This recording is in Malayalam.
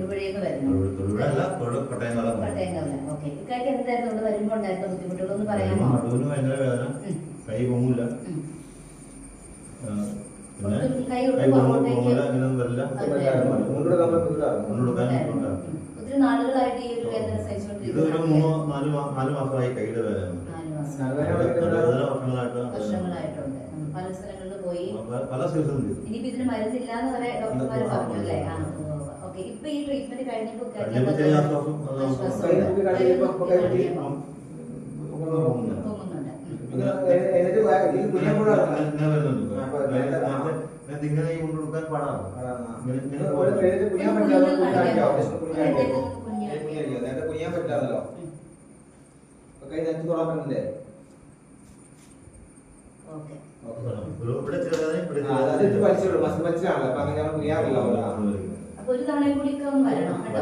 തൊടുപുഴയെന്ന് വരുന്നു. കോട്ടയംകവല. ഓക്കെ. ഇക്കാക്ക് എന്തായിരുന്നു ഇവിടെ വരുമ്പോ ഉണ്ടായിരുന്ന ബുദ്ധിമുട്ടുകളൊന്ന് പറയാമോ? നടുവിന് ഭയങ്കര വേദന, കൈ പൊങ്ങില്ല, കൈ ഒത്തിരി നാളുകളായിട്ട് ഈ ഒരു വേദന സഹിച്ചുകൊണ്ടിരിക്കുന്നു. 4 മാസമായി കൈയുടെ വേദന. വർഷങ്ങളായിട്ടുണ്ട്. പല സ്ഥലങ്ങളിൽ പോയി പല സീസണും. ഇനിയിപ്പോ ഇതിന് മരുന്നില്ലാന്ന് വരെ ഡോക്ടർമാർ പറഞ്ഞു അല്ലേ? ഓക്കെ. ഇപ്പൊ ഈ ട്രീറ്റ്മെന്റ് കഴിഞ്ഞപ്പോ ഇങ്ങനെ കൊണ്ടുകൊടുക്കാൻ പാടാണ്. കുഞ്ഞാൻ പറ്റാതല്ലോ. കൈ നെഞ്ച് തൊടാൻ പറ്റുന്നില്ലേ? അപ്പൊ ഒരു തവണ കൂടി വരണം കേട്ടോ.